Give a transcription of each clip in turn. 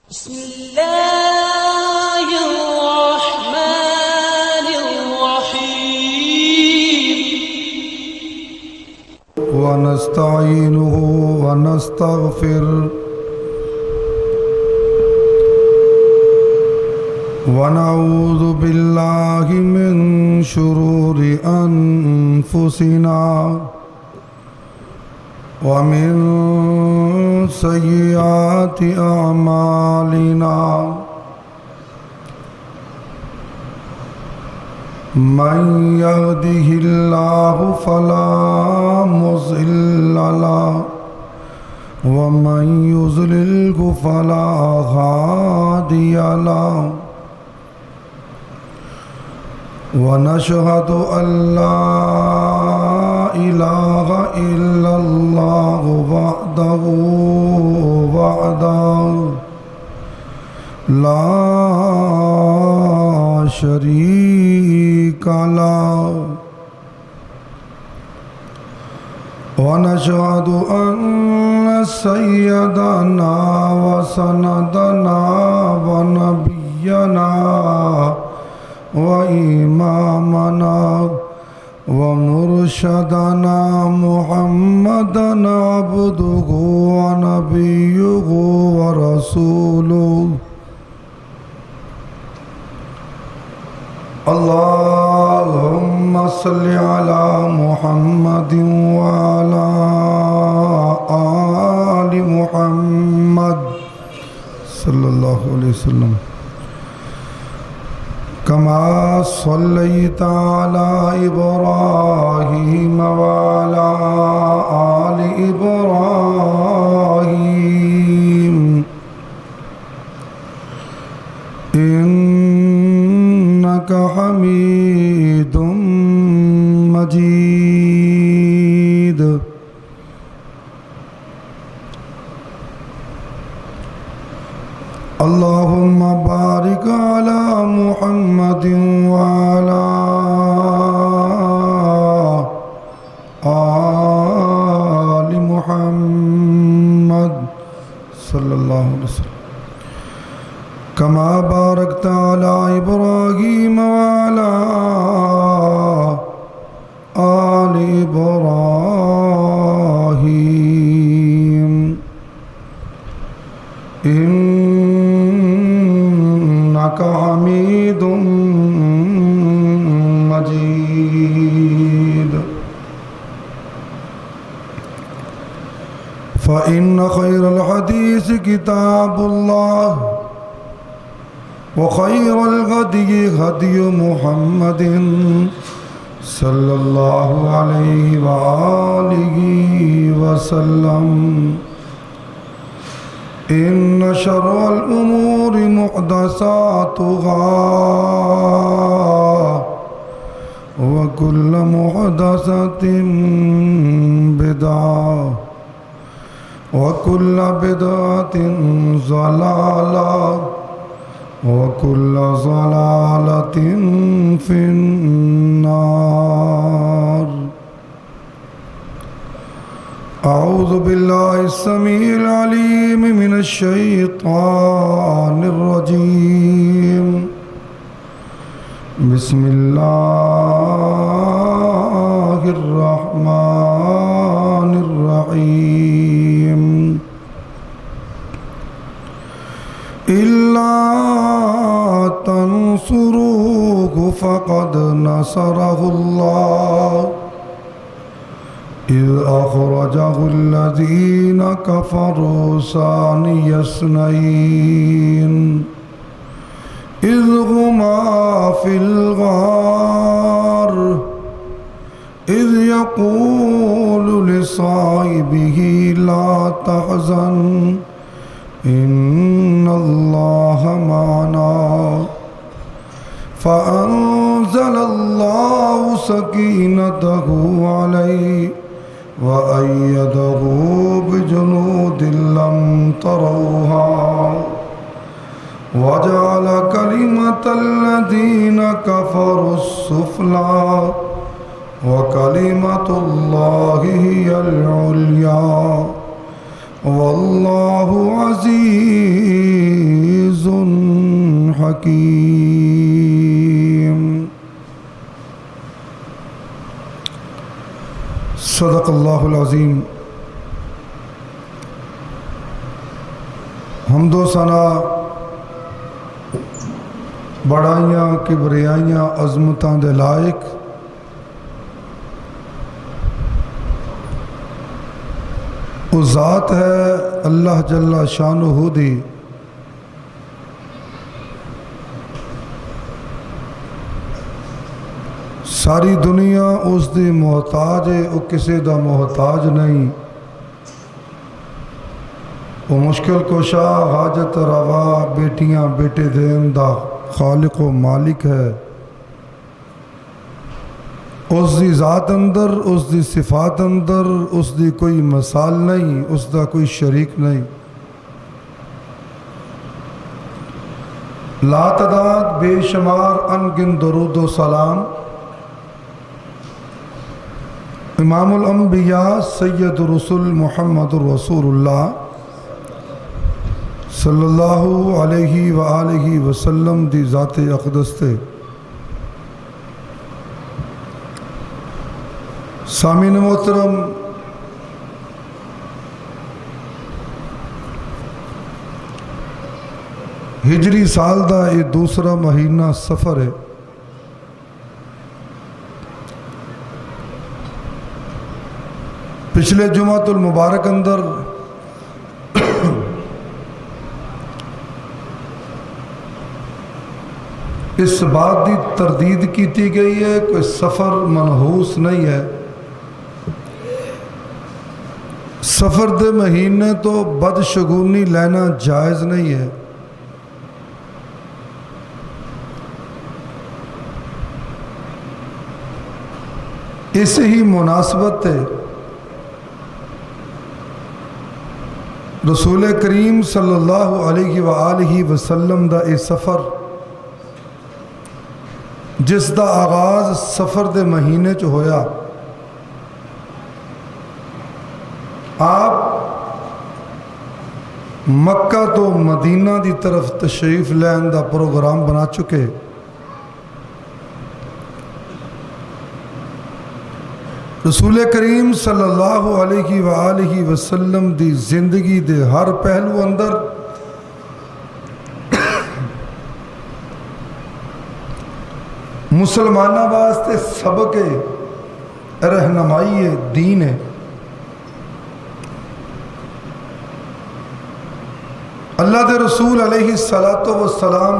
بسم الله الرحمن الرحيم ونستعينه ونستغفره ونعوذ بالله من شرور أنفسنا ومن سيئات أعمالنا من يهده الله فلا مضل له ومن يضلل فلا هادي له ونشهد أن لا إله إلا الله وحده لا شريك له ونشهد أن سيدنا وسندنا ونبينا وإمامنا ومرشدنا محمدًا عبده ونبيه ورسوله اللهم صل على محمد وعلى آل محمد صلى الله عليه وسلم كما صليت على إبراهيم وعلى آل إبراهيم إنك حميد مجيد اللهم بارك على محمد وعلى آل محمد صلى الله عليه وسلم كما باركت على إبراهيم وعلى آل إبراهيم إنك حميد مجيد فإن خير الحديث كتاب الله وخير الهدي هدي محمد صلى الله عليه وآله وسلم إن شر الأمور محدثاتها وكل محدثة بدعة وكل بدعة ضلالة وكل ضلالة في النار أعوذ بالله السميع العليم من الشيطان الرجيم بسم الله الرحمن الرحيم إلا تنصروه فقد نصره الله إذ أخرجه الذين كفروا ثاني اثنين إذ هما في الغار إذ يقول لصاحبه لا تحزن إن الله معنا فأنزل الله سكينته عليه وأيده بجنود لم تروها وجعل كلمة الذين كفروا السفلى وكلمة الله هي العليا والله عزيز الحكيم صدق اللہ العظیم. حمد و ثنا بڑائیاں کبریائیاں عظمتاں دے لائق وہ ذات ہے اللہ جل شانہ دی ساری دنیا اس دی محتاج ہے، وہ کسی دا محتاج نہیں. وہ مشکل کشا حاجت روا بیٹیاں بیٹے دین دا خالق و مالک ہے. اس دی ذات اندر، اس دی صفات اندر اس دی کوئی مثال نہیں، اس دا کوئی شریک نہیں. لا تعداد بے شمار انگن درود و سلام امام الانبیاء سید رسول محمد رسول اللہ صلی اللہ علیہ وآلہ وسلم دی ذات اقدس تے. سامعین محترم، ہجری سال دا یہ دوسرا مہینہ سفر ہے. پچھلے جمعۃ المبارک اندر اس بات کی تردید کی گئی ہے کہ سفر منحوس نہیں ہے. سفر دے مہینے تو بدشگونی لینا جائز نہیں ہے. اس ہی مناسبت ہے رسول کریم صلی اللہ علیہ وآلہ وسلم دا اے سفر جس دا آغاز سفر دے مہینے چ ہویا. آپ مکہ تو مدینہ دی طرف تشریف لین دا پروگرام بنا چکے. رسول کریم صلی اللہ علیہ وآلہ وسلم دی زندگی دے ہر پہلو اندر مسلمانہ واسطے سبق رہنمائی دین ہے. اللہ دے رسول علیہ السلام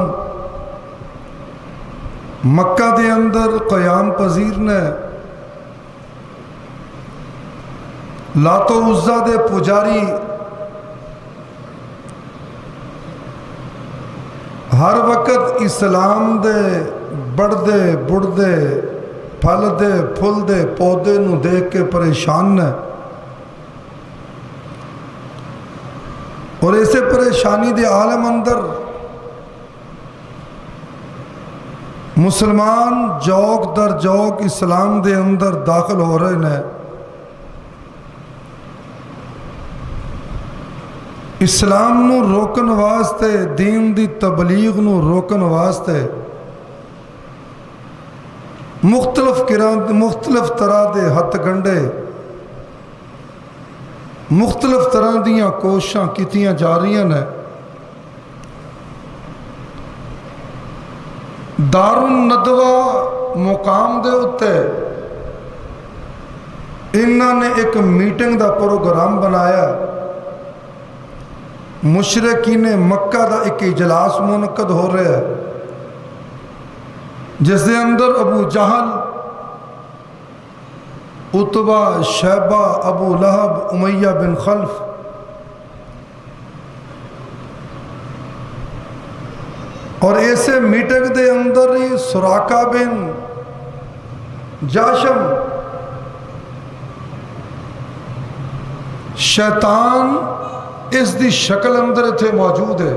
مکہ دے اندر قیام پذیر نے لات و عزا دے پجاری ہر وقت اسلام دے بڑھدے بڑھدے پھلدے پھلدے پودے نو دیکھ کے پریشان نے. اور ایسے پریشانی دے عالم اندر مسلمان جوک در جوک اسلام دے اندر داخل ہو رہے ہیں. اسلام نو روکن واسطے، دین دی تبلیغ نو روکن واسطے مختلف طرح دے ہتھ گنڈے، مختلف طرح دیاں کوششاں کیتیاں جا رہی ہیں. دار الندوہ مقام دے اتے انہوں نے ایک میٹنگ دا پروگرام بنایا. مشرکین مکہ دا ایک اجلاس منعقد ہو رہا ہے جس دے اندر ابو جہل، عتبہ، شیبہ، ابو لہب، امیہ بن خلف اور ایسے میٹنگ دے اندر ہی سراقہ بن جاشم شیطان اس دی شکل اندر تھے موجود ہے.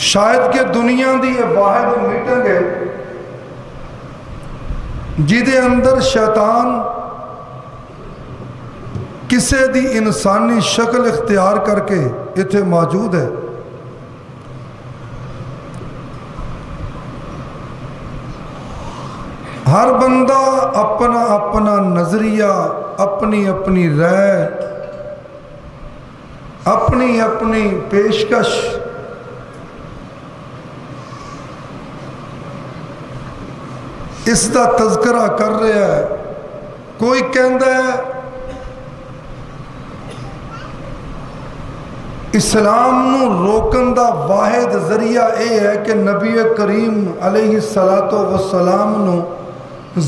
شاید کہ دنیا دی یہ واحد میٹنگ ہے جیدے اندر شیطان کسے دی انسانی شکل اختیار کر کے اتھے موجود ہے. ہر بندہ اپنا اپنا نظریہ، اپنی اپنی رائے، اپنی اپنی پیشکش اس کا تذکرہ کر رہا ہے۔ کوئی کہندا ہے اسلام نو روکن دا واحد ذریعہ اے ہے کہ نبی کریم علیہ الصلوۃ والسلام نو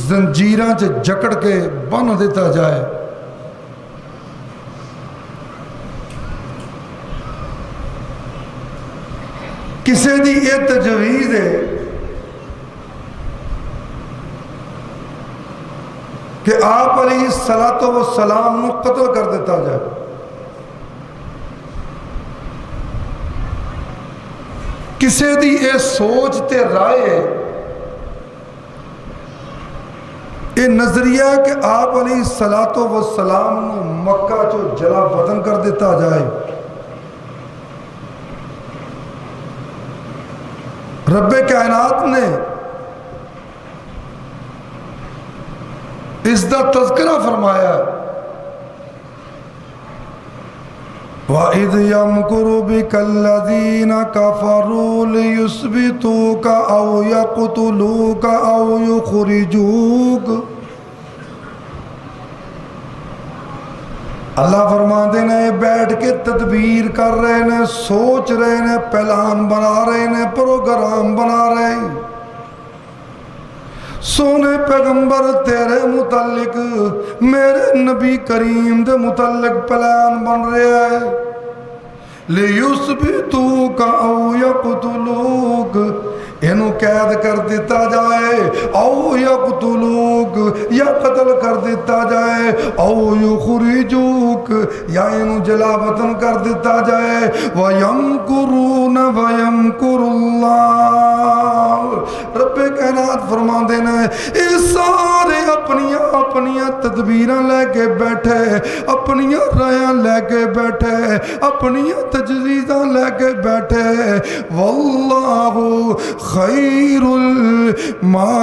زنجیراں چ جکڑ کے بن دیتا جائے۔ کسے دی یہ تجویز ہے کہ آپ علیہ الصلوۃ والسلام نو قتل کر دیتا جائے۔ کسے دی اے سوچ تے رائے، اے نظریہ کہ آپ علیہ الصلوۃ والسلام نو مکہ چو جلا وطن کر دیتا جائے۔ رب کائنات نے اس دا تذکرہ فرمایا، وَإِذْ يَمْكُرُ بِكَ الَّذِينَ كَفَرُوا لِيُثْبِتُوكَ أَوْ يَقْتُلُوكَ أَوْ يُخْرِجُوكَ۔ اللہ فرماتے ہیں بیٹھ کے تدبیر کر رہے ہیں، سوچ رہے ہیں، پلان بنا رہے ہیں، پروگرام بنا رہے ہیں۔ سونے پیغمبر تیرے متعلق، میرے نبی کریم دے متعلق پلان بن رہا ہے۔ لِيُثْبِتُوكَ أَوْ يَقْتُلُوكَ، انہوں قید کر دیتا جائے، او یقتلوک یا قتل کر دیتا جائے، او یخرجوک یا انہوں جلا وطن کر دیتا جائے۔ وَيَمْكُرُونَ وَيَمْكُرُ اللَّهُ، رب کائنات فرما دینا ہے اے سارے اپنیاں تدبیراں لے کے بیٹھے، اپنیاں رایاں لے کے بیٹھے، اپنیاں تجویزاں لے کے بیٹھے۔ واللہ خیر الماکرین،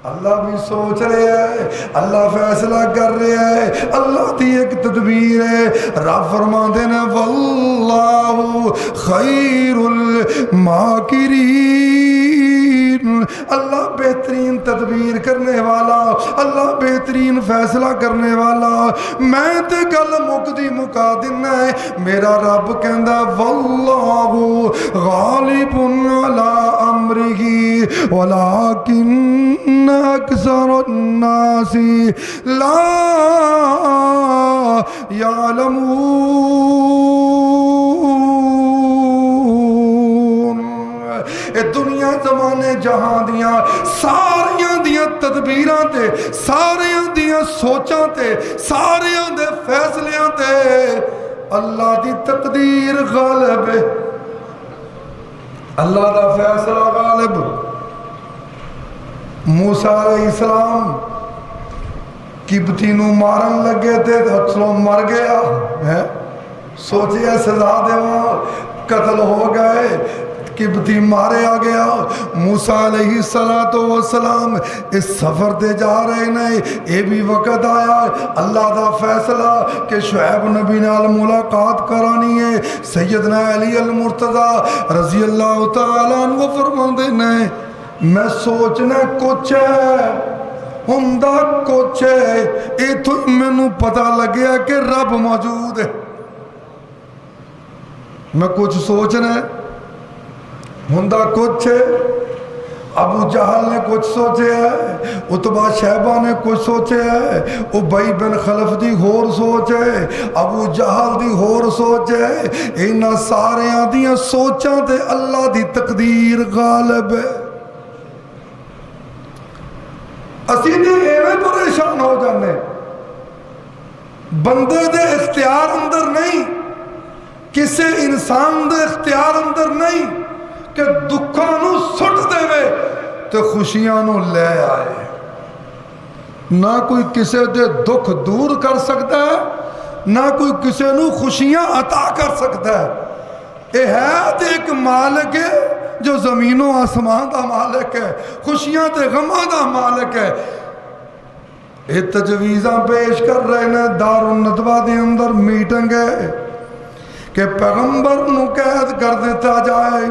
اللہ بھی سوچ رہے ہیں، اللہ فیصلہ کر رہے ہیں، اللہ دی ایک تدبیر ہے۔ رب فرما دینا واللہ خیر الماکرین، اللہ بہترین تدبیر کرنے والا، اللہ بہترین فیصلہ کرنے والا۔ میں تے گل مکدی مکا دینا ہے، میرا رب کہندا واللہ غالب علی امرہ ولکن اکثر الناس لا یعلمون۔ اے دنیا زمانے جہاں دیاں ساریاں دیاں تدبیراں تے، ساریاں دیاں سوچاں تے، ساریاں دے فیصلیاں تے اللہ دی تقدیر غالب ہے، اللہ دا فیصلہ غالب۔ موسیٰ علیہ السلام قبطی نو مارن لگے تھے، ہتھلوں مر گیا ہے، سوچیا سزا دیواں، قتل ہو گئے، قبطی مارے آ گیا۔ موسیٰ علیہ السلام اس سفر دے جا رہے ہیں، اے بھی وقت آیا اللہ دا فیصلہ کہ شعیب نبی نال ملاقات کرانی ہے۔ سیدنا علی المرتضی رضی اللہ تعالیٰ عنہ فرماندے ہیں میں سوچنا کچھ ہے، ہندہ کچھ ہے، اے تو میں نو پتہ لگیا کہ رب موجود ہے۔ میں کچھ سوچنا ہے، ہندہ کچھ ہے۔ ابو جہل نے کچھ سوچے ہے، عتبہ شیبہ نے کچھ سوچے ہے، ابی بن خلف دی ہور سوچ ہے، ابو جہل دی ہور سوچ ہے۔ انہاں ساریاں دیاں سوچاں تے اللہ دی تقدیر غالب ہے۔ اسی دی ایویں پریشان ہو جانے، بندے دے اختیار اندر نہیں، کسے انسان دے اختیار اندر نہیں کہ دکھاں نو سٹ دے وے تے خوشیاں نو لے آئے۔ نہ کوئی کسے دے دکھ دور کر سکتا ہے، نہ کوئی کسے نو خوشیاں عطا کر سکتا ہے۔ یہ ہے تو ایک مالک ہے جو زمین و آسمان دا مالک ہے، خوشیاں تے غماں دا مالک ہے۔ یہ تجویزاں پیش کر رہے ہیں، دار الندوہ دے اندر میٹنگ ہے کہ پیغمبر نو قید کر دیتا جائے،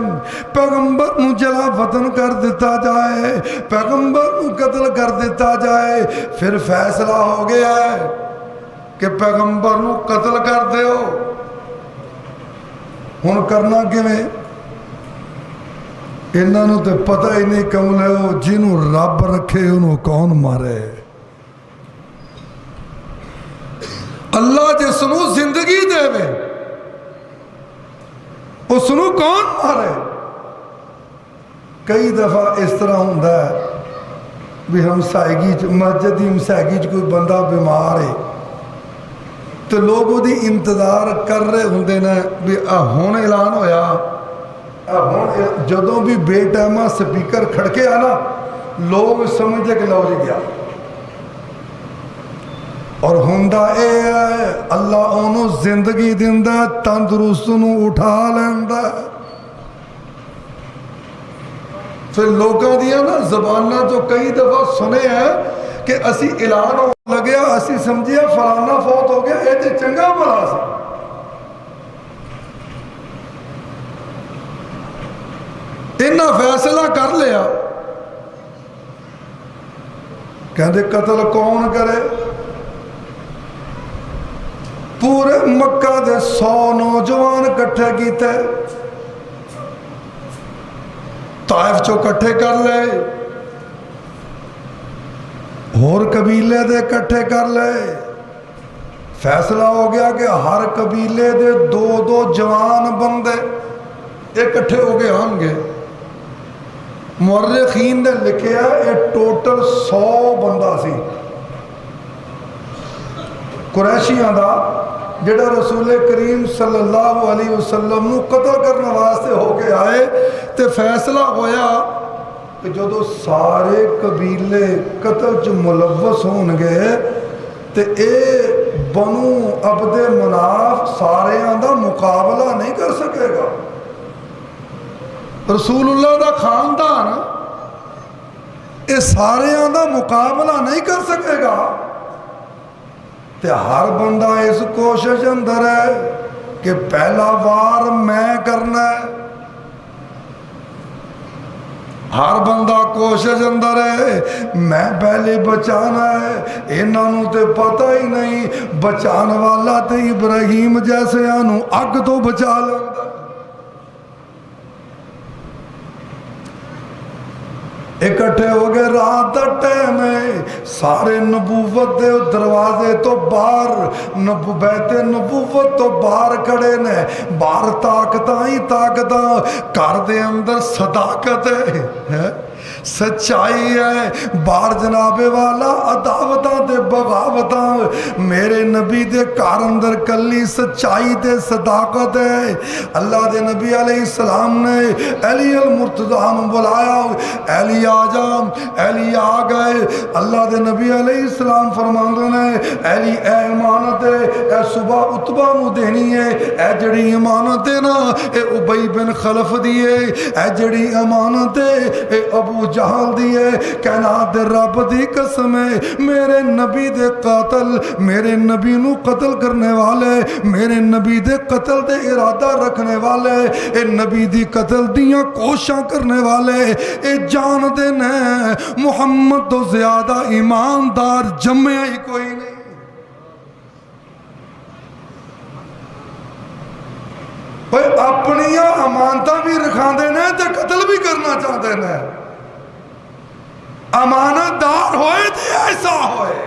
پیغمبر نو جلا وطن کر دیتا جائے، پیغمبر نو قتل کر دیتا جائے۔ پھر فیصلہ ہو گیا ہے کہ پیغمبر نو قتل کر دیو۔ ہن کرنا کیویں؟ انہاں نو تے پتہ ہی نہیں کملے ہو جنوں رب رکھے انہوں کون مارے۔ اللہ جس نو زندگی دے وے اس نو کون مارے؟ کئی دفعہ اس طرح ہوندہ ہے بھی ہمسائیگی مسجد دی ہمسائیگی کوئی بندہ بیمار ہے تو لوگ وہ دی انتظار کر رہے ہوندے نے بھی ہون اعلان ہویا، جدوں بھی بے ٹائمہ سپیکر کھڑکے آنا لوگ سمجھے کہ لو جی گیا۔ اور ہوندہ اے ہے اللہ انہوں زندگی دیندہ تندرست نو اٹھا لیندہ۔ پھر لوگاں دیا نا زبانہ جو کئی دفعہ سنے ہیں کہ اسی اعلان ہو لگیا، اسی سمجھیا فلانا فوت ہو گیا، اے تے چنگا بلا سا۔ انہاں فیصلہ کر لیا کہندے قتل کون کرے؟ پورے مکہ دے 100 نوجوان کٹھے کیتے، طائف چو کٹھے کر لے، اور قبیلے دے کٹھے کر لے۔ فیصلہ ہو گیا کہ ہر قبیلے دے 2 جوان بندے اکٹھے ہو گئے ہوں گے۔ مورخین نے لکھیا یہ ٹوٹل 100 بندہ سی قریشیاں دا جڑا رسول کریم صلی اللہ علیہ وسلم نو قتل کرنے واسطے ہو کے آئے۔ تے فیصلہ ہویا کہ جدو سارے قبیلے قتل چ ملوث ہون گے تے اے بنو عبد مناف سارے آندہ مقابلہ نہیں کر سکے گا۔ رسول اللہ دا خاندان اے سارے آندہ مقابلہ نہیں کر سکے گا۔ تے ہر بندہ اس کوشش اندر ہے کہ پہلا وار میں کرنا ہے، ہر بندہ کوشش اندر ہے میں پہلے بچانا ہے۔ انہوں تے پتہ ہی نہیں بچان والا تے ابراہیم جیسے انہوں اگ تو بچا لیندہ۔ اکٹھے ہو گئے رات دا ٹائم ہے، سارے نبوت دے دروازے تو باہر بیت نبوت تو باہر کھڑے نے، باہر طاقتاں ہی طاقتاں، گھر دے اندر صداقت ہے، سچائی ہے، باہر جناب والا عداوتاں تے بغاوتاں۔ میرے نبی دے گھر اندر کلی سچائی تے صداقت ہے۔ اللہ دے نبی علیہ السلام نے علی المرتضیٰ نو بلایا، علی آ جا، علی آ گئے۔ اللہ دے نبی علیہ السلام فرماندے نے علی اے امانت ہے، اے صبح عتبہ نو دینی ہے، اے جڑی امانت ہے نا اے ابی بن خلف دیئے، اے جڑی امانت ہے اے ابو جہل دیئے۔ کائنات دے رب دی قسم ہے میرے نبی دے قاتل، میرے نبی نو قتل کرنے والے، میرے نبی دے قتل دے ارادہ رکھنے والے، اے نبی دی قتل دیاں کوشاں کرنے والے اے جان دے نے محمد تو زیادہ ایماندار جمعہ ہی کوئی نہیں۔ بھئی اپنی امانتہ بھی رکھان دے نے تے قتل بھی کرنا چاہتے نے۔ امانت دار ہوئے تے ایسا ہوئے،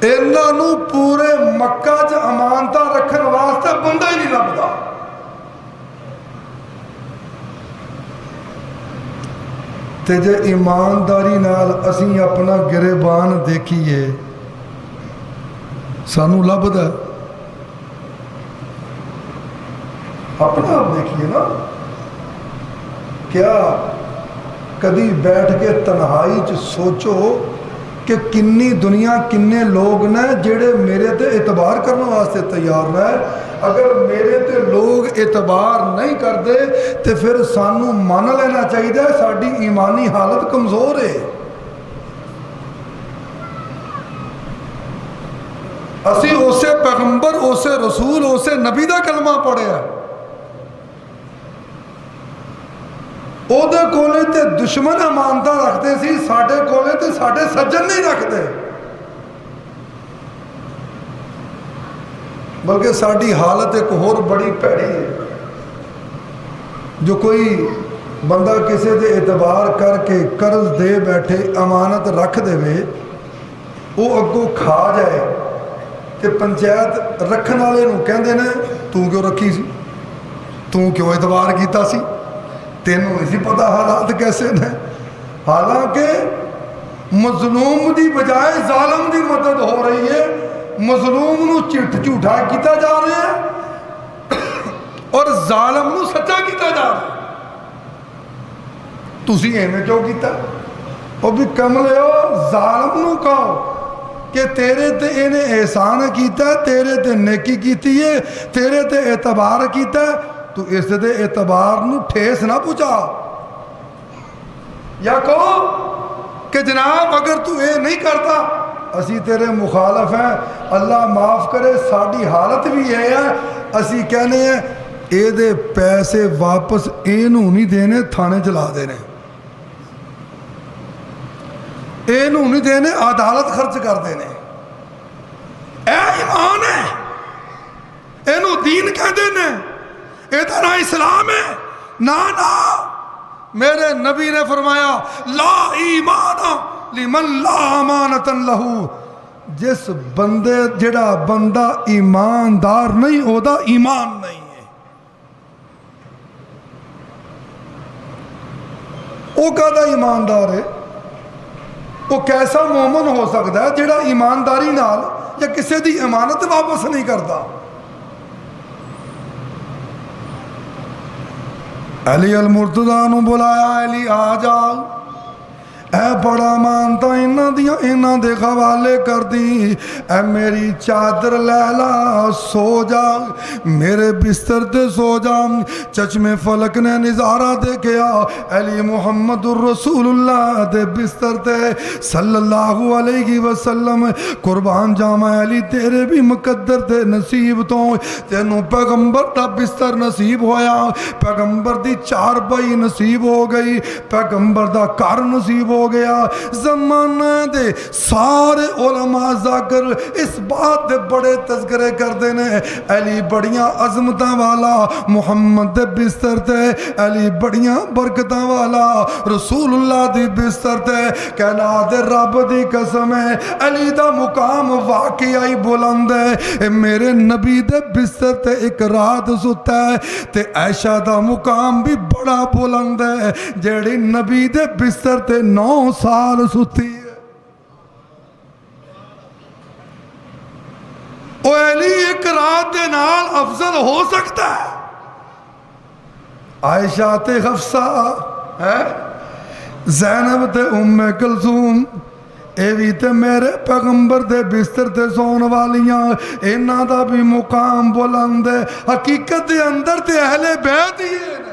انہاں نو پورے مکہ چ امانتہ رکھن واسطے بندہ ہی نہیں لبدا۔ تے جے ایمانداری نال اسی اپنا گریبان دیکھیے سانو لبدا، اپنا آپ دیکھیے نا، کیا کدی بیٹھ کے تنہائی چ سوچو کہ کنی دنیا کنے لوگ نے جڑے میرے تے اعتبار کرنے واسطے تیار رہے، اگر میرے تے لوگ اعتبار نہیں کرتے تو پھر سانو مان لینا چاہیے ساری ایمانی حالت کمزور ہے. اسی اسے پیغمبر اسے رسول اسے نبی دا کلمہ پڑھیا او دے کولے تے دشمن امانتہ رکھتے سی ساڑھے کولے تے ساڑھے سجن نہیں رکھتے بلکہ ساڑھی حالت ایک اور بڑی پیڑی ہے. جو کوئی بندہ کسی دے اعتبار کر کے قرض دے بیٹھے امانت رکھ دے وے وہ اگو کھا جائے کہ پنچایت رکھن والے نو کہندے نے تو کیوں رکھی سی تو کیوں اعتبار کیتا سی تینوں اسی پتہ حالات کیسے نے. حالانکہ مظلوم دی بجائے ظالم دی مدد ہو رہی ہے مظلوم نو جھوٹا کیتا جا رہا ہے اور ظالم نو سچا کیتا جا رہا ہے. تسی ایویں کیوں کیتا وہ بھی کملے ہو ظالم نو کہو کہ تیرے تے انہیں احسان کیتا ہے تیرے تے نیکی کیتی ہے تیرے تے اعتبار کیتا ہے تو اس دے اعتبار نو ٹھیس نہ پہنچا. یا کہو کہ جناب اگر تو اے نہیں کرتا اسی تیرے مخالف ہیں اللہ معاف کرے ساڑھی حالت بھی یہ ہے اسی کہنے ہیں اے دے پیسے واپس اینو نہیں دینے تھانے چلا دینے اینو نہیں دینے عدالت خرچ کر دینے. اے ایمان ہے اینو دین کہہ دینے اے نہ اسلام ہے نا میرے نبی نے فرمایا لا ایمان لمن لا امانتا لہو جس بندے جڑا بندہ ایماندار نہیں ہو دا ایمان نہیں ہے. وہ کہتا ایماندار ہے وہ کیسا مومن ہو سکتا ہے جڑا ایمانداری نال یا کسی دی امانت واپس نہیں کرتا. علی المرتضیٰ نو بلایا علی آ جا اے بڑا مانتا انہاں دے حوالے کر دی اے میری چادر لیلا سو جا میرے بستر تے سو جا. چچم فلک نے نظارہ دیکھیا علی محمد الرسول اللہ دے بستر تے صلی اللہ علیہ وسلم قربان جاما علی تیرے بھی مقدر تے نصیب تو تینوں پیغمبر دا بستر نصیب ہویا پیغمبر دی چار بائی نصیب ہو گئی پیغمبر دا کار نصیب ہو گیا. زمانہ دے سارے علماء ذاکر اس بات دے بڑے تذکرے کر دینے علی بڑیاں عظمتاں والا محمد دے بستر تے علی بڑیاں برکتاں والا رسول اللہ دی بستر تے کہنا دے رب دی قسم ہے علی دا مقام واقعی بلند ہے. میرے نبی دے بستر تے ایک رات ستا ہے تے عائشہ دا مقام بھی بڑا بلند ہے جیڑی نبی دے بستر تے 9 سال ستی ہے. او علی ایک رات دے نال افضل ہو سکتا ہے. عائشہ تے حفصہ زینب تے ام کلثوم اے بھی تے میرے پیغمبر دے بستر تے سون والیاں انہاں دا بھی مقام بلند ہے. حقیقت دے اندر تے اہل بیت ہی ہے.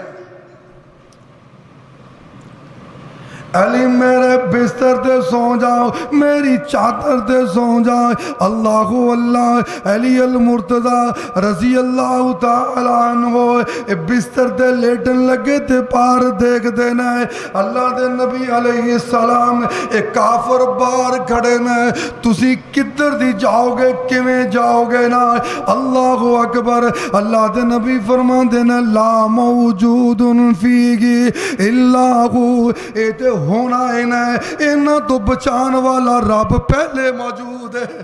علی میرے بستر تے سو جاؤ میری چادر تے سو جاؤ اللہ اللہ علی المرتضی رضی اللہ تعالیٰ عنہ بستر تے لیٹن لگے تے پار دیکھ دینا ہے اللہ دے نبی علیہ السلام ایک کافر بار کھڑے نا تسی کدھر دی جاؤ گے کیویں جاؤ گے نا اللہ اکبر. اللہ دے نبی فرما دینا لا موجود فیگی اللہ اے تے ہونا انہاں تو بچان والا رب پہلے موجود ہے.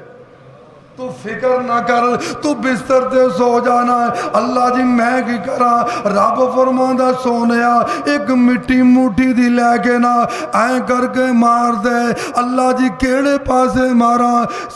تو فکر نہ کر تو بستر تے سو جانا ہے. اللہ جی میں کی کرا رب فرماندہ سونیا ایک مٹی موٹی دی لے کے نا این کر کے مار دے. اللہ جی کیڑے پاسے مارا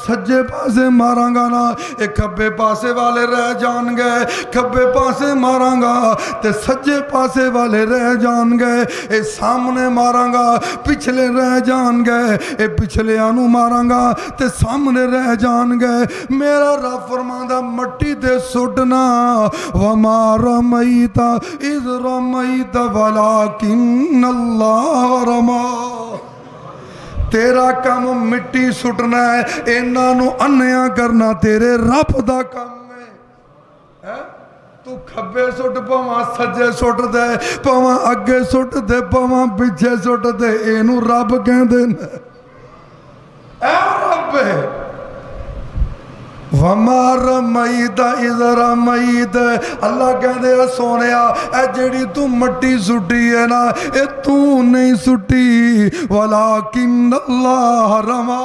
سجے پاسے ماراں گا نا ایک کھبے پاسے والے رہ جان گئے کھبے پاسے ماراں گا تے سجے پاسے والے رہ جان گئے اے سامنے ماراں گا پچھلے رہ جان گئے اے پچھلے آنو ماراں گا تے سامنے رہ جان گئے میرا رب فرماندا مٹی تے سٹنا وما رمیت اذ رمیت ولکن اللہ رما تیرا کام مٹی سٹنا ہے انہاں نو انیا کرنا تیرے رب دا کام ہے تو کھبے سٹ پواں سجے سٹ دے پواں اگے سٹ دے پواں پیچھے سٹ دے اینو رب کہندے نے اے رب وما رمیت اذ رمیت اللہ کہندے سونیا اے جیڑی تو مٹی سٹی ہے نا اے تو نہیں سٹی ولکن اللہ رما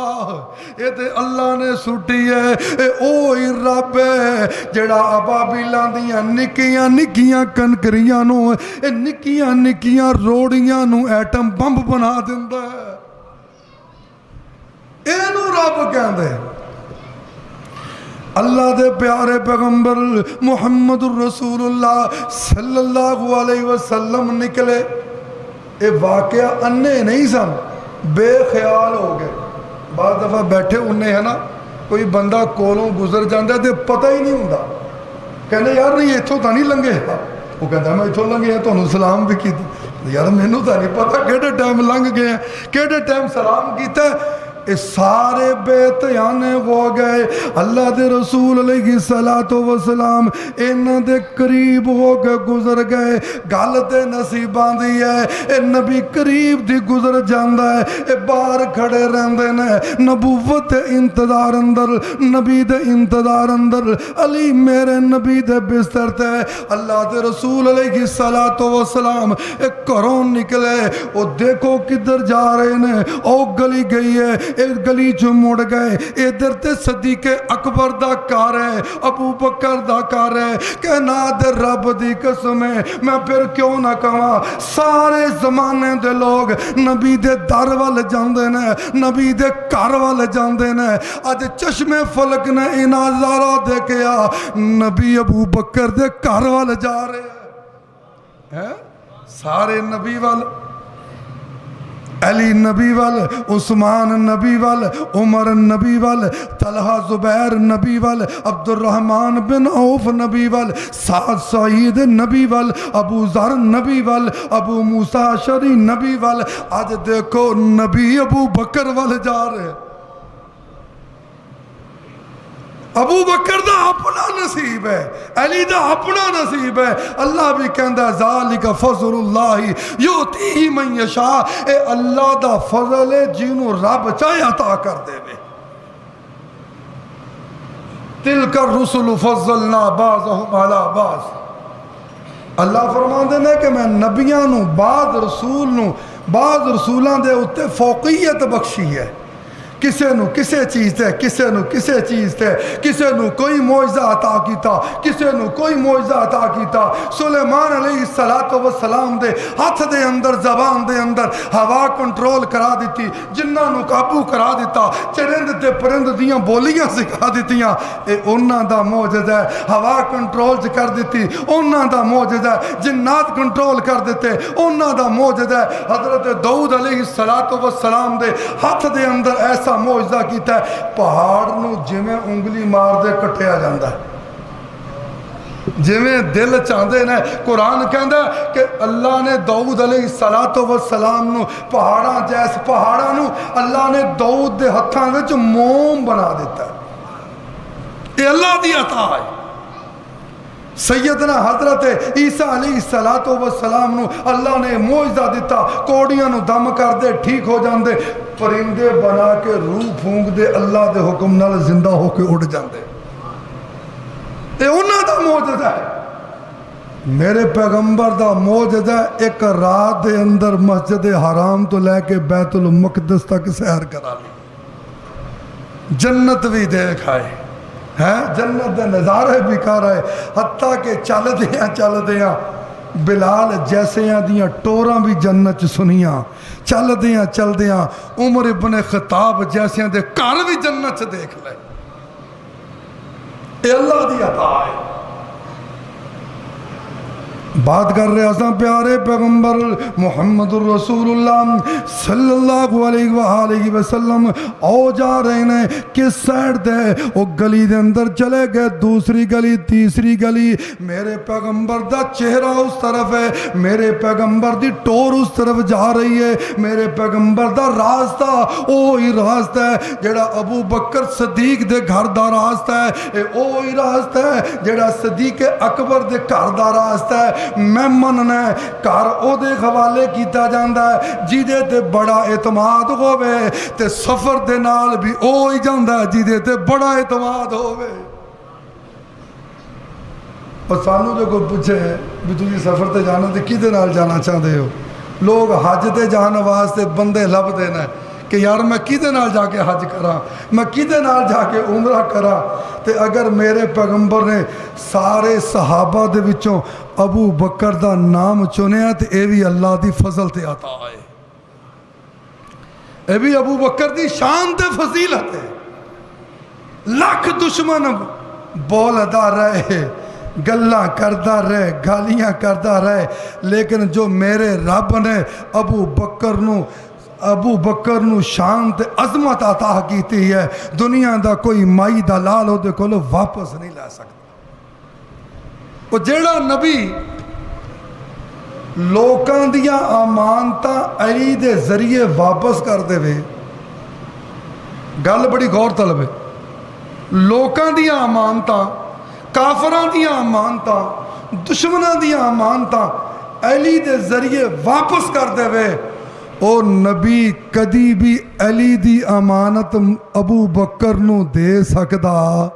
اے تے اللہ نے سٹی ہے اے اوہی رب ہے جیڑا ابابیلاں دیاں نکیاں نکیاں کنکریاں نو اے نکیاں نکیاں روڑیاں نو ایٹم بمب بنا دیندا ہے اینو رب کہندے اللہ دے پیارے پیغمبر محمد الرسول اللہ صلی اللہ علیہ وسلم نکلے اے واقعہ انے نہیں سن بے خیال ہو گئے بعض دفعہ بیٹھے انہیں ہے نا کوئی بندہ کولوں گزر جاندہ ہے تے پتہ ہی نہیں ہوندا کہنے یار نہیں اتھوں تا نہیں لنگے وہ کہتا ہے میں اتھوں لنگے ہیں تو انہوں سلام بھی کی تھی یار میں نو تا نہیں پتہ کیڑے ٹائم لنگ گئے ہیں کیڑے ٹائم سلام کیتا ہے سارے بیتیانے ہو گئے اللہ دے رسول علیہ السلام انہ دے قریب ہو کے گزر گئے گالتے نصیبان دی ہے اے نبی قریب دی گزر جاندہ ہے اے باہر کھڑے رہندے نے نبوت انتظار اندر نبی دے انتظار اندر علی میرے نبی دے بستر تے اللہ دے رسول علیہ السلام اے کروں نکلے او دیکھو کدھر جا رہے نے او گلی گئی ہے ایک گلی جو مڑ گئے ادھر تے صدیق اکبر دا کار ہے ابو بکر دا کار ہے کہنا دے رب دی قسم ہے میں پھر کیوں نہ کہاں سارے زمانے دے لوگ نبی دے در وال جاندے نے نبی دے کار وال جاندے نے آج چشم فلک نے انازارہ دیکھیا نبی ابو بکر دے کار وال جا رہے ہیں سارے نبی وال علی نبی وال عثمان نبی وال عمر نبی وال طلحہ زبیر نبی وال عبد الرحمن بن عوف نبی وال سعد سعید نبی وال ابو ذر نبی وال ابو موسیٰ شری نبی وال آج دیکھو نبی ابو بکر وال جا رہے ابو بکر دا اپنا نصیب ہے علی دا اپنا نصیب ہے اللہ بھی کہندہ ذالک فضل اللہ یوتی من یشاء اے اللہ دا فضل ہے جنہوں رب چاہے عطا کر دے میں تلک الرسل فضلنا بعضهم علی بعض اللہ فرمان دینے کہ میں نبیاں نو بعض رسولان دے اتے فوقیت بخشی ہے کسے نو کسے چیز تے کسے نو کسے چیز تے کسے نو کوئی معجزہ عطا کیتا کسے نو کوئی معجزہ عطا کیتا سلیمان علیہ السلام دے ہاتھ دے اندر زبان دے اندر ہوا کنٹرول کرا دیتی جنہ نو قابو کرا دیتا چرند تے پرند دیاں بولیاں سکھا دیتیاں اے انہاں دا معجزہ ہے ہوا کنٹرول کر دیتی انہاں دا معجزہ ہے جنات کنٹرول کر دیتے انہاں دا معجزہ ہے حضرت داؤد علیہ السلام دے ہاتھ دے اندر ایسا معجزہ کیتا ہے پہاڑ نو جویں انگلی مار دے کٹیا جاندا ہے جویں دل چاہندے نے قرآن کہندا ہے کہ اللہ نے داؤد علیہ السلام نو پہاڑاں نو اللہ نے داؤد دے ہتھاں وچ موم بنا دیتا ہے یہ اللہ دی عطا ہے سیدنا حضرت عیسیٰ علیہ السلام نو اللہ نے معجزہ دیتا کوڑیاں نو دم کر دے ٹھیک ہو جاندے پرندے بنا کے روح پھونک دے اللہ دے حکم نال زندہ ہو کے اڑ جاندے اے انہاں دا معجزہ ہے میرے پیغمبر دا معجزہ ایک رات دے اندر مسجد حرام تو لے کے بیت المقدس تک سیر کرا لی جنت بھی دیکھ آئے جنت دے نظارے بھی کر رہے حتیٰ کہ چل دیاں بلال جیسے دیاں ٹوراں بھی جنت سنیاں چل دیاں عمر ابن خطاب جیسے دے کار بھی جنت دیکھ لے اے اللہ دی عطا ہے بات کر رہے ہیں پیارے پیغمبر محمد الرسول اللہ صلی اللہ علیہ وآلہ وسلم او جا رہے ہیں کس سائڈ دے وہ گلی دے اندر چلے گئے دوسری گلی تیسری گلی میرے پیغمبر دا چہرہ اس طرف ہے میرے پیغمبر دی ٹور اس طرف جا رہی ہے میرے پیغمبر دا راستہ اوہی راستہ ہے جڑا ابو بکر صدیق دے گھر دا راستہ ہے اوہی راستہ ہے جڑا صدیق اکبر دے گھر دا راستہ ہے میں مننا ہے کار او دے حوالے کیتا جاندہ ہے جیدے تے بڑا اعتماد ہوئے تے سفر دے نال بھی او ہی جاندہ ہے جیدے تے بڑا اعتماد ہوئے اور سانو جو کوئی پوچھے بھی تجھے سفر تے جانا تے کدے نال جانا چاہتے ہو لوگ حج تے جانا واسطے بندے لب دینا ہے کہ یار میں کدے نال جا کے حج کرا میں کدے نال جا کے عمرہ کرا تے اگر میرے پیغمبر نے سارے صحابہ دے وچوں ابو بکر دا نام چنیا تے اے بھی اللہ دی فضل تے عطا ہے اے بھی ابو بکر دی شان تے فضیلت ہے لاکھ دشمن بولدا رہے گلاں کردہ رہے گالیاں کردہ رہے لیکن جو میرے رب نے ابو بکر نو شان تے عظمت عطا کیتی ہے دنیا دا کوئی مائی دا لال ہو دے کولو واپس نہیں لے سکتا وہ جیڑا نبی لوکاں دیاں امانتاں علی دے ذریعے واپس کر دے وے گل بڑی غور طلب ہے لوکاں دیاں امانتاں کافراں دیاں امانتاں دشمناں دیاں امانتاں علی دے ذریعے واپس کر دے وے او نبی کدی بھی علی دی امانت ابو بکر نو دے سکدا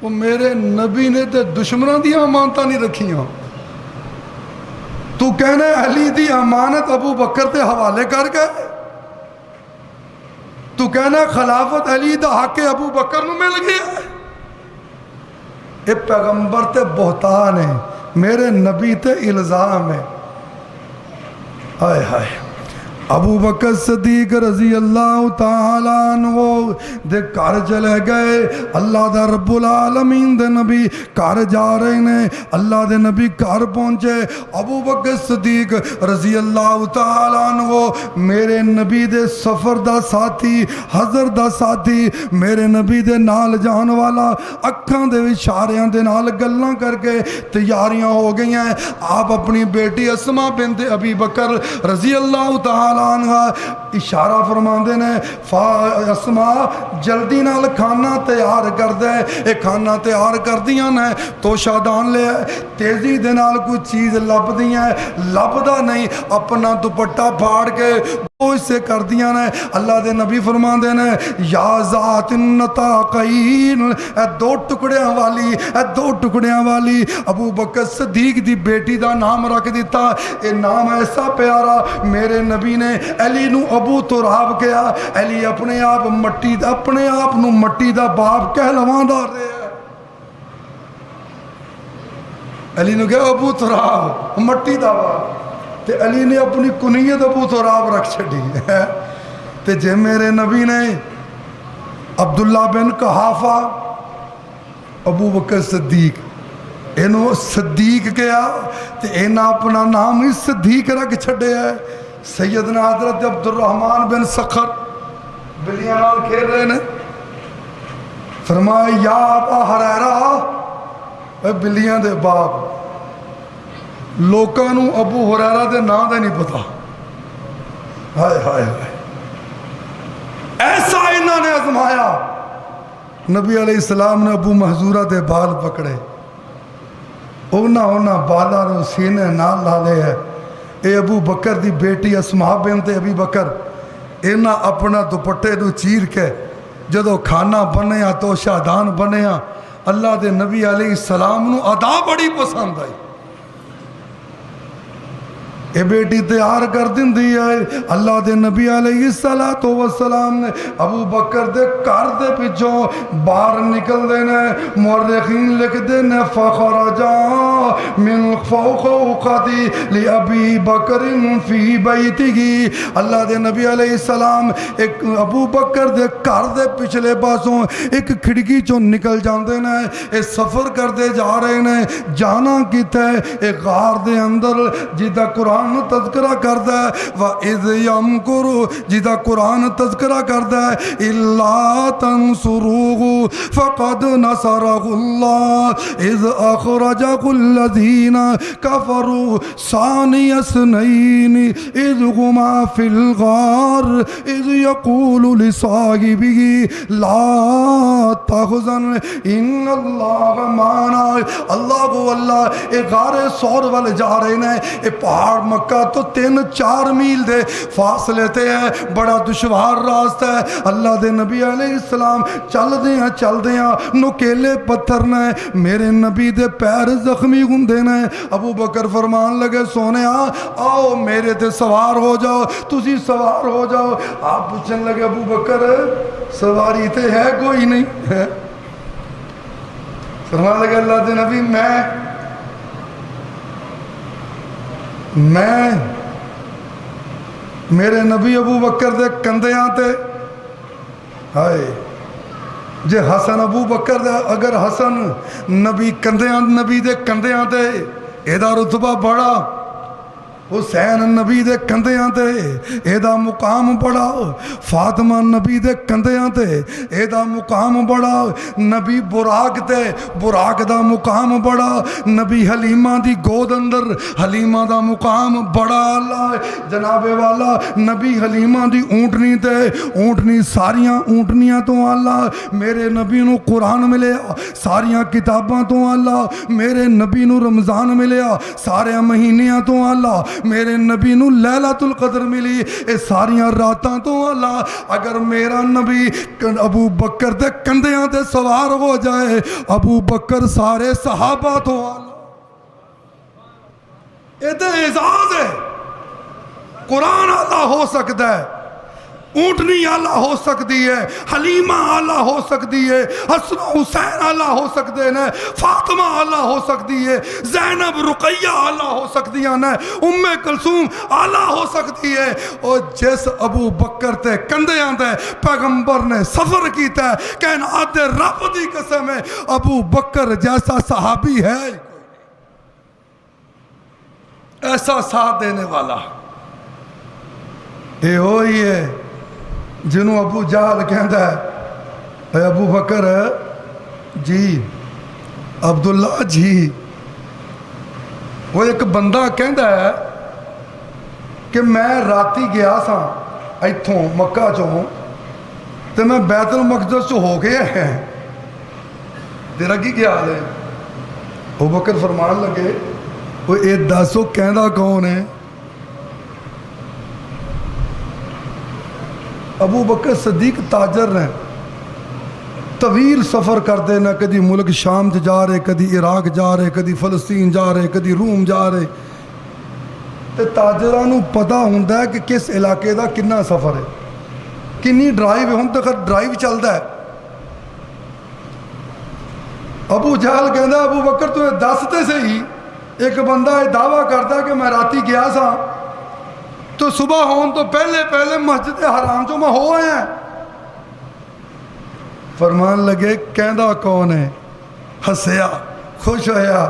وہ میرے نبی نے تے دشمنوں دی امانتاں نہیں رکھیاں تو کہنا ہے علی دی امانت ابو بکر تے حوالے کر گئے تو کہنا ہے خلافت علی دا حق ابو بکر نو مل گیا اے پیغمبر تے بہتان ہے میرے نبی تے الزام ہے آئے ہائے ابو بکر صدیق رضی اللہ تعالیٰ عنہ دے کار چلے گئے اللہ دا رب العالمین دے نبی کار جا رہے ہیں اللہ دے نبی کار پہنچے ابو بکر صدیق رضی اللہ تعالیٰ عنہ میرے نبی دے سفر دا ساتھی حضر دا ساتھی میرے نبی دے نال جان والا اکھاں دے اشاریاں دے نال گلاں کر کے تیاریاں ہو گئی ہیں آپ اپنی بیٹی اسما بنت ابی بکر رضی اللہ تعالیٰ عنہ اشارہ فرماندے نے اسما جلدی نال کھانا تیار کر دے اے کھانا تیار کر دیاں نے تو شادان لے تیزی دے نال کوئی چیز لب دیاں لبدا نہیں اپنا دوپٹہ پھاڑ کے وہ اسے کر دیاں نے اللہ دے نبی فرماندے نے یا ذات النطاقین اے دو ٹکڑیاں والی ابو بکر صدیق دی بیٹی دا نام رکھ دیتا اے نام ایسا پیارا میرے نبی نے علی نو ابو تراب کیا علی اپنے آپ نو مٹی دا باپ کہلوان دا رہے ہیں علی نے کہا ابو تراب مٹی دا باپ تے علی نے اپنی کنیت ابو تراب رکھ چھڑی تے جے میرے نبی نے عبداللہ بن قحافہ ابو بکر صدیق اینو صدیق کیا تے اینا اپنا نام ہی صدیق رکھ چھڑے ہے سیدنا حضرت عبد الرحمن بن سخر بلیاں نال کھیل رہے نے فرمایا یا ابا ہریرہ بلیاں دے باپ لوکاں نو ابو ہریرہ دے نام دے نہیں پتا ہائے ہائے ہائے ایسا انہوں نے آزمایا نبی علیہ السلام نے ابو محذورہ دے بال پکڑے اونا بالا نو سینے نال لالے ہے اے ابو بکر دی بیٹی اسماء بنت ابی بکر اینا اپنا دوپٹے نو چیر کے جدو کھانا بنیا تو شادان بنیا اللہ دے نبی علیہ السلام نو ادا بڑی پسند آئی یہ بیٹی تیار کر دندی ہے۔ اللہ دے نبی علیہ السلام نے ابو بکر دے گھر دے پچھوں باہر نکل دینا، مورخین لکھ دینا فخرجا من فوقتی لابی بکر فی بیتہی۔ اللہ دے نبی علیہ السلام ایک ابو بکر دے گھر دے پچھلے پاسوں ایک کھڑکی چوں نکل جاندے نے، اے سفر کردے جا رہے نے، جانا کیتا ہے ایک غار دے اندر جیدہ قرآن تذکرہ کردا ہے، وَإِذْ يَمْكُرُ جیدہ قرآن تذکرہ کردا ہے إِلَّا تَنْصُرُوهُ فَقَدْ نَصَرَهُ اللَّهُ إِذْ أَخْرَجَهُ الَّذِينَ كَفَرُوا ثَانِيَ اثْنَيْنِ إِذْ هُمَا فِي الْغَارِ إِذْ يَقُولُ لِصَاحِبِهِ لَا تَحْزَنْ إِنَّ اللَّهَ مَعَنَا۔ اللہ کو اللہ ایک غار سور والے جا رہے ہیں، یہ پہاڑ مکہ تو 3-4 میل دے فاصلے تے ہے، بڑا دشوار راستہ ہے۔ اللہ دے نبی علیہ السلام چل دیاں نکیلے پتھر نے، میرے نبی دے پیر زخمی ہوندے نے۔ ابو بکر فرمان لگے سونے آؤ میرے تے سوار ہو جاؤ، تسی سوار ہو جاؤ۔ آپ پوچھنے لگے ابو بکر سواری تے ہے کوئی نہیں ہے؟ فرمان لگے اللہ دے نبی میں میرے نبی ابو بکر دے کندیاں تے ہائے جے حسن ابو بکر دے اگر حسن نبی دے کندیاں تے ایدہ رتبہ بڑا، حسین نبی دے کندیاں تے ایدہ مقام بڑا، فاطمہ نبی دے کندیاں تے ایدہ مقام بڑا، نبی براق دا مقام بڑا، نبی حلیمہ دی گود اندر حلیمہ دا مقام بڑا۔ اللہ جناب والا نبی حلیمہ دی اونٹنی ساریاں اونٹنیاں تو اللہ میرے نبی نو قرآن ملیا، ساریاں کتاباں تو اللہ میرے نبی نو رمضان ملیا، سارے مہینیاں تو اللہ میرے نبی نو لیلۃ القدر ملی، اے ساریاں راتاں تو اللہ اگر میرا نبی ابو بکر دے کندیاں تے سوار ہو جائے، ابو بکر سارے صحابہ تو اللہ اے تے اعزاز ہے۔ قرآن اللہ ہو سکتا ہے، اونٹنی آلہ ہو سکتی ہے، حلیمہ آلہ ہو سکتی ہے، حسن حسین آلہ ہو سکتے ہیں، فاطمہ آلہ ہو سکتی ہے، زینب رقیہ آلہ ہو سکتی ہیں، ام کلثوم آلہ ہو سکتی ہے۔ اور جس ابو بکر تے کندیاں تے پیغمبر نے سفر کیتا ہے، کائنات رب دی قسم ہے ابو بکر جیسا صحابی ہے ایسا ساتھ دینے والا یہ ہوئی ہے جنہوں ابو جہل کہندا ہے اے ابو بکر جی عبداللہ جی، وہ ایک بندہ کہندا ہے کہ میں راتی گیا سا ایتھوں مکہ چوں تے میں بیت المقدس چوں ہو گیا ہے، تیرا کی کیا حال ہے؟ ابو بکر فرمان لگے وہ اے دسو کہندا کون ہے؟ ابو بکر صدیق تاجر نے، طویل سفر کرتے نہ، کدی ملک شام جا رہے، کدی عراق جا رہے، کدی فلسطین جا رہے، کدی روم جا رہے، تے تاجرانوں پتہ ہوندا ہے کہ کس علاقے دا کنا سفر ہے، کنی ڈرائیو ہے، ہن تک ڈرائیو چلدا ہے۔ ابو جہل کہندا ابو بکر تو دستے سے ہی ایک بندہ یہ دعویٰ کرتا کہ میں راتی گیا سا تو صبح ہون تو پہلے مسجد حرام چوں میں ہو آیا ہیں۔ فرمان لگے کہندا کون ہے؟ ہسیا، خوش ہویا،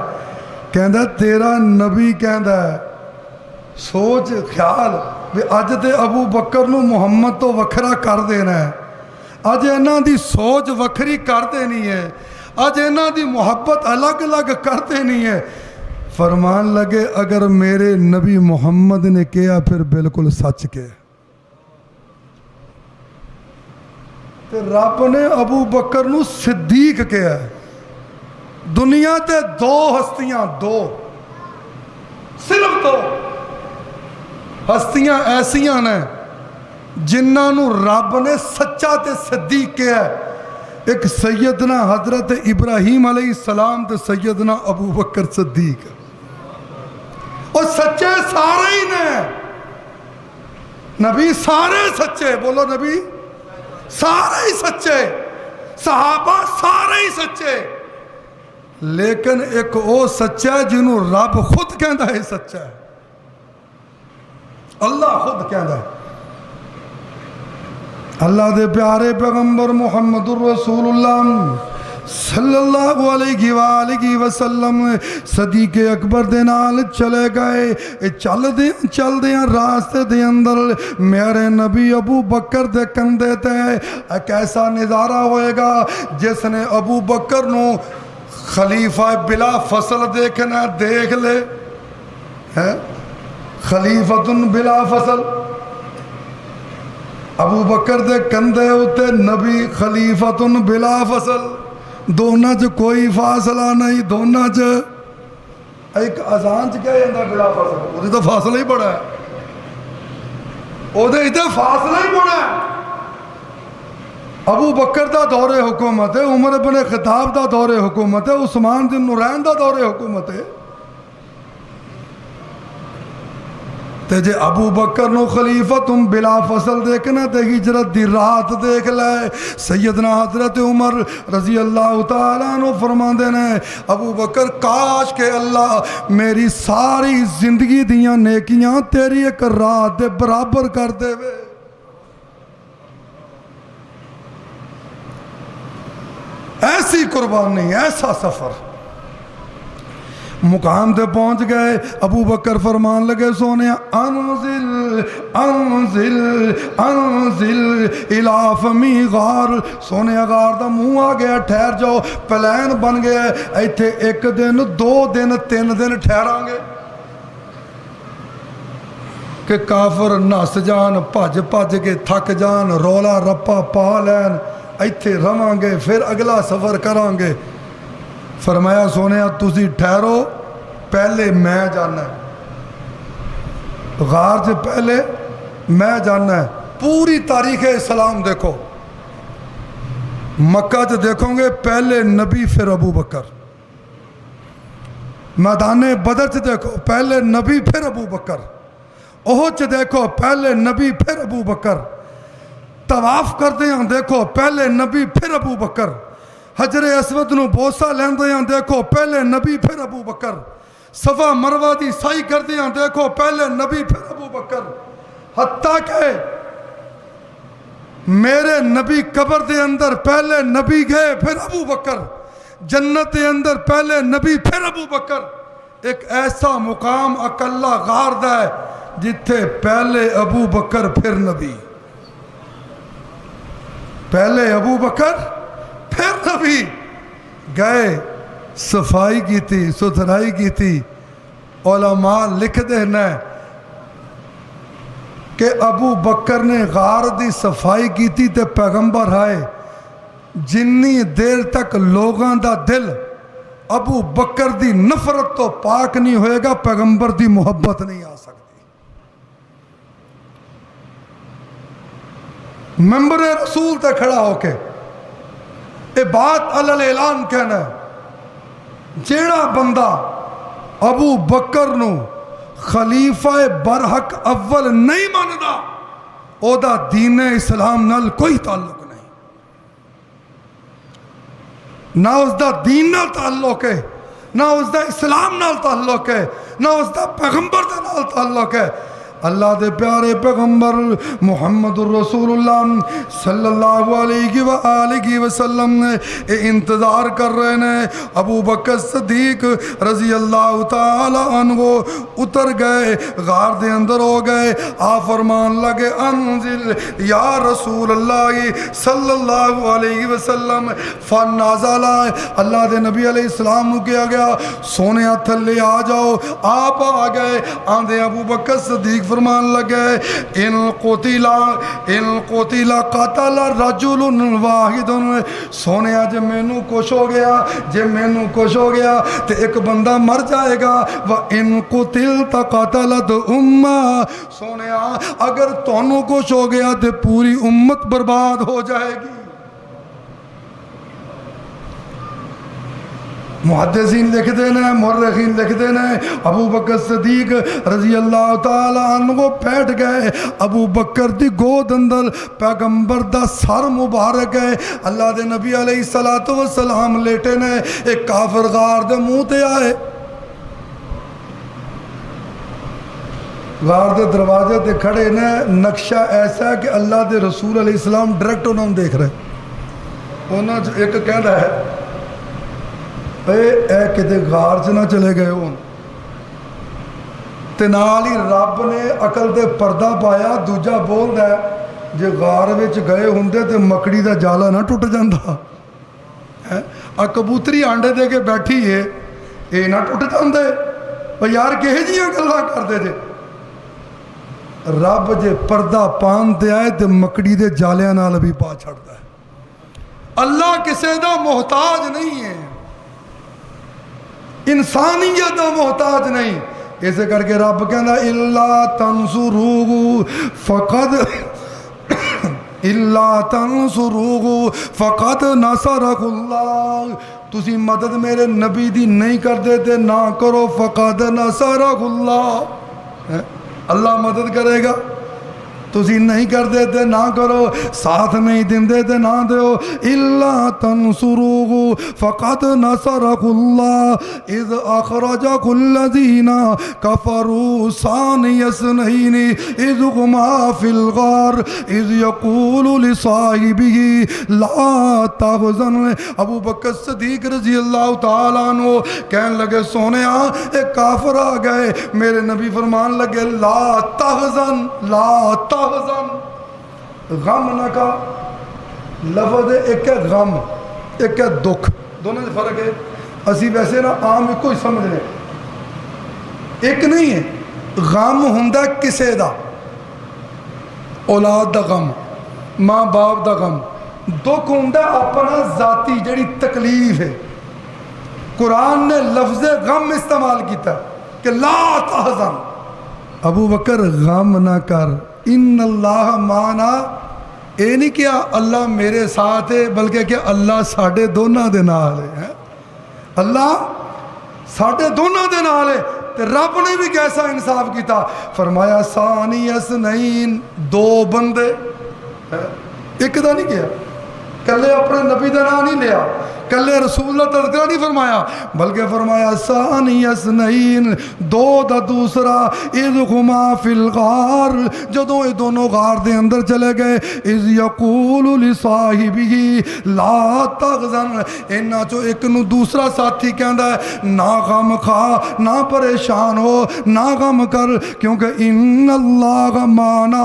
کہندا تیرا نبی کہندا ہے۔ سوچ خیال بھی اج تے ابو بکر نو محمد تو وکھرا کر دینا ہے، اج انہاں دی سوچ وکھری کر دینی ہے، اج انہاں دی محبت الگ الگ کر دینی ہے۔ فرمان لگے اگر میرے نبی محمد نے کیا پھر بالکل سچ کے، تے رب نے ابو بکر نو صدیق کیا ہے۔ دنیا تے دو ہستیاں، دو صرف دو ہستیاں ایسیاں نے جنہاں نو رب نے سچا تے صدیق کیا ہے، ایک سیدنا حضرت ابراہیم علیہ السلام تے سیدنا ابو بکر صدیق، اور سچے سارے ہی نے نبی سارے سچے بولو نبی سارے ہی سچے صحابہ سارے ہی سچے لیکن ایک او سچا ہے جنہوں رب خود کہندا ہے سچا ہے اللہ خود کہندا ہے اللہ دے پیارے پیغمبر محمد الرسول اللہ صلی اللہ علیہ وآلہ وسلم صدیق اکبر دے نال چلے گئے چل دیاں راستے دے اندر میرے نبی ابو بکر دے کندے تے ایک ایسا نظارہ ہوئے گا جس نے ابو بکر نو خلیفہ بلا فصل دیکھنا دیکھ لے خلیفۃ بلا فصل ابو بکر دے کندے ہوتے نبی خلیفۃ بلا فصل دونوں چ کوئی فاصلہ نہیں دونوں چ ایک اذان چ کیا جاتا بلا فاصلہ وہ تو فاصلہ ہی بڑا ہے وہ تو فاصلہ ہی بڑا ہے ابو بکر دا دور حکومت ہے عمر بن خطاب دا دور حکومت ہے عثمان بن نورین دا دور حکومت ہے تے جے ابو بکر نو خلیفہ تم بلا فصل دیکھنا تے ہجرت دی رات دیکھ لائے سیدنا حضرت عمر رضی اللہ تعالیٰ عنہ فرماندے نے ابو بکر کاش کہ اللہ میری ساری زندگی دیاں نیکیاں تیری ایک رات دے برابر کر دے وے ایسی قربانی ایسا سفر مقام تے پہنچ گئے ابو بکر فرمان لگے سونے انزل انزل انزل الى فمی غار سونے غار دا منہ آ گیا ٹھہر جاؤ پلان بن گیا ایتھے ایک دن دو دن تین دن ٹھہران گے کہ کافر نس جان بھج کے تھک جان رولا رپا پا لین ایتھے رہاں گے پھر اگلا سفر کران گے فرمایا سونے تسی ٹھہرو پہلے میں جانا ہے غار سے پہلے میں جانا ہے پوری تاریخ اسلام دیکھو مکہ سے دیکھو گے پہلے نبی پھر ابو بکر میدان بدر سے دیکھو پہلے نبی پھر ابو بکر احد سے دیکھو پہلے نبی پھر ابو بکر طواف کرتے ہیں دیکھو پہلے نبی پھر ابو بکر حجر اسود نو بوسا لیندے ہیں دیکھو پہلے نبی پھر ابو بکر صفا مروہ دی سائی کردے ہیں دیکھو پہلے نبی پھر ابو بکر حتیٰ کہ میرے نبی قبر دے اندر پہلے نبی گئے پھر ابو بکر جنت دے اندر پہلے نبی پھر ابو بکر ایک ایسا مقام اکلا غار دا ہے جتھے پہلے ابو بکر پھر نبی پہلے ابو بکر پھر نبی گئے صفائی کی تھی ستھرائی کی تھی علماء لکھ دینا ہے کہ ابو بکر نے غار دی صفائی کی تھی تے پیغمبر آئے جنی دیر تک لوگاں دا دل ابو بکر دی نفرت تو پاک نہیں ہوئے گا پیغمبر دی محبت نہیں آ سکتی ممبر رسول تے کھڑا ہو کے اے بات علل اعلان کہنا ہے جیڑا بندہ ابو بکر نو خلیفہ برحق اول نہیں ماندا او دا دین اسلام نال کوئی تعلق نہیں نہ اس دا دین نال تعلق ہے نہ اس دا اسلام نال تعلق ہے نہ اس دا پیغمبر دے نال تعلق ہے اللہ دے پیارے پیغمبر محمد الرسول اللہ صلی اللہ علیہ وآلہ وسلم انتظار کر رہے ہیں ابو بکر صدیق رضی اللہ تعالی عنہ اتر گئے غار دے اندر ہو گئے آپ فرمان لگے انزل یا رسول اللہ صلی اللہ علیہ وسلم فنازل اللہ دے نبی علیہ السلام نو کیا گیا سونے تھلے آ جاؤ آپ آ گئے آندے ابو بکر صدیق فرمان لگے ان قتل قتل رجل واحد سونے جے مینوں کچھ ہو گیا جے مینوں کچھ ہو گیا تے ایک بندہ مر جائے گا وَإِن قُتِلْتَ قَتَلَتْ أُمَّةٌ سونے اگر تونوں کچھ ہو گیا تے پوری امت برباد ہو جائے گی محدثین لکھتے ہیں، مورخین لکھتے ہیں، ابو بکر صدیق رضی اللہ تعالی عنہ بیٹھ گئے، ابو بکر دی گود اندر پیغمبر دا سر مبارک ہے، اللہ دے نبی علیہ السلام لیٹے نے، ایک کافر غار دے منہ تے آئے، غار دے دروازے تے کھڑے نے، نقشہ ایسا ہے کہ اللہ دے رسول علیہ السلام ڈائریکٹ انہوں دیکھ رہے، انہوں ایک کہنا ہے اے کتے غار سے نہ چلے گئے ہون، تے نال ہی رب نے عقل دے پردہ پایا، دوجا بول ہے جے غار وچ گئے ہوندے تے مکڑی دا جالا نہ ٹوٹ جاندا، کبوتری آنڈے دے کے بیٹھی ہے اے نہ ٹوٹ جاندے، او یار کہے جیاں گلاں کردے جے، رب جے پردہ پان تے آئے تے مکڑی دے جالیاں نال بھی پا چھڑدا ہے۔ اللہ کسے دا محتاج نہیں ہے، انسانیت دا محتاج نہیں، اسے کر کے رب کہنا الا تنصروہ فقد نصرہ اللہ، تسی مدد میرے نبی دی نہیں کر دیتے نہ کرو، فقد نصرہ اللہ، اللہ مدد کرے گا، تسی نہیں کر دیتے نہ کرو، ساتھ نہیں دن دیتے نہ دیو، الا تنصروہ فقد نصرہ اللہ اذ اخرجہ الذین کفروا ثانی اثنین اذ ہما فی الغار اذ یقول لصاحبہ لا تحزن، ابو بکر صدیق رضی اللہ تعالیٰ عنہ کہنے لگے سونیا ایک کافر آ گئے، میرے نبی فرمان لگے لا تحزن، لا تحزن، غم نہ کا لفظ ہے، ایک ہے غم ایک ہے دکھ، دونوں سے فرق ہے، اسی ویسے نا عام ایک کوئی سمجھ لیں، ایک نہیں ہے، غم ہوندا کسے دا، اولاد دا غم، ماں باپ دا غم، دکھ ہوندا اپنا ذاتی جڑی تکلیف ہے، قرآن نے لفظ غم استعمال کیتا کہ لا تحزن، ابو بکر غم نہ کر، ان اللہ مانا، اے نہیں کیا اللہ میرے ساتھ ہے، بلکہ کہ اللہ ساڑھے دونوں دے نال ہے، اللہ ساڑھے دونوں دے نال ہے، تے رب نے بھی کیسا انصاف کیتا، فرمایا ثانی اثنین، دو بندے، ایک دا نہیں کیا، کلے اپنے نبی دا نام نہیں لیا، کلے رسول اللہ تذکرہ نہیں فرمایا، بلکہ فرمایا ثانی اثنین، دو دا دوسرا، اذ ہما فی الغار، جدوں یہ دونوں غار دے اندر چلے گئے، اذ یقول لصاحبہ لا تحزن، انہاں چو ایک نو دوسرا ساتھی کہندا ہے نہ غم کھا، نہ پریشان ہو، نہ غم کر، کیونکہ ان اللہ معنا،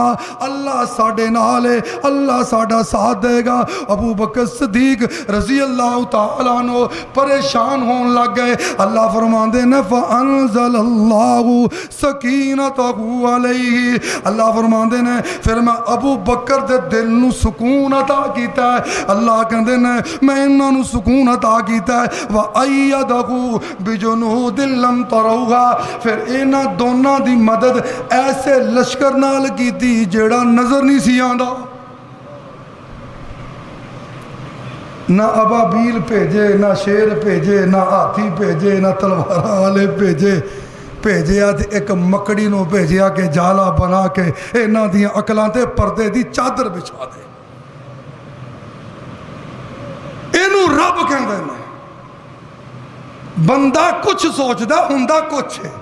اللہ ساڈے نال ہے، اللہ ساڈا ساتھ دے گا۔ ابو بکر صدیق رضی اللہ تعالیٰ عنہ پریشان ہون لگ گئے، اللہ فرماندے نے فَأَنزَلَ اللَّهُ سَكِينَتَهُ عَلَيْهِ، اللہ فرماندے نے پھر میں ابو بکر دے دل نو سکون عطا کیتا ہے، اللہ کہندے نے میں انہاں نو سکون عطا کیتا ہے، وَأَيَّدَهُ بِجُنُودٍ لَمْ تَرَوْهَا، پھر انہاں دونوں دی مدد ایسے لشکر نال کیتی جیڑا نظر نہیں سی آندا، نہ ابابیل بھیجے، نہ شیر بھیجے، نہ ہاتھی بھیجے، نہ تلوار والے بھیجے ایک مکڑی نو بھیجیا کہ جالا بنا کے انہاں دی عقلاں تے پردے دی چادر بچھا دے، اینو رب کہندا ہے، بندہ کچھ سوچدا ہوندا کچھ ہے،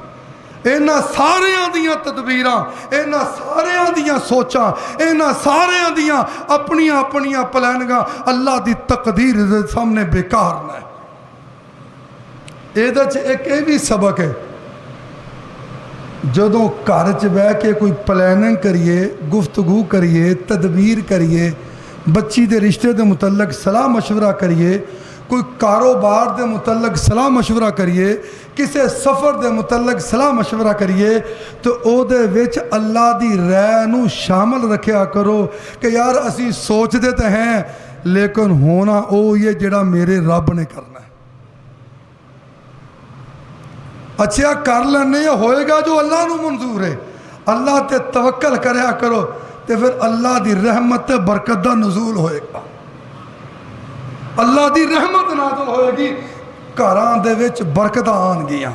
اینا ساریاں دیاں تدبیراں، اینا ساریاں دیاں سوچاں، اینا ساریاں دیاں اپنیاں پلانگاں اللہ دی تقدیر دے سامنے بیکار نہ ہے۔ ایدہ چھے ایک بھی سبق ہے، جدوں گھر چ بہ کے کوئی پلاننگ کریے، گفتگو کریے، تدبیر کریے، بچی دے رشتے دے متعلق صلاح مشورہ کریے، کوئی کاروبار دے متعلق صلاح مشورہ کریے، کسے سفر دے متعلق صلاح مشورہ کریے، تو او دے وچ اللہ دی رائے نو شامل رکھیا کرو کہ یار اسی سوچ دیتے ہیں لیکن ہونا او یہ جڑا میرے رب نے کرنا ہے، اچھا کر لینے یا ہوئے گا جو اللہ نو منظور ہے، اللہ تے توکل کریا کرو، تے پھر اللہ دی رحمت تے برکت دا نزول ہوئے گا، اللہ دی رحمت نازل ہوئے گی، ਘਰਾਂ ਦੇ ਵਿੱਚ ਬਰਕਤਾਂ ਆਉਣਗੀਆਂ।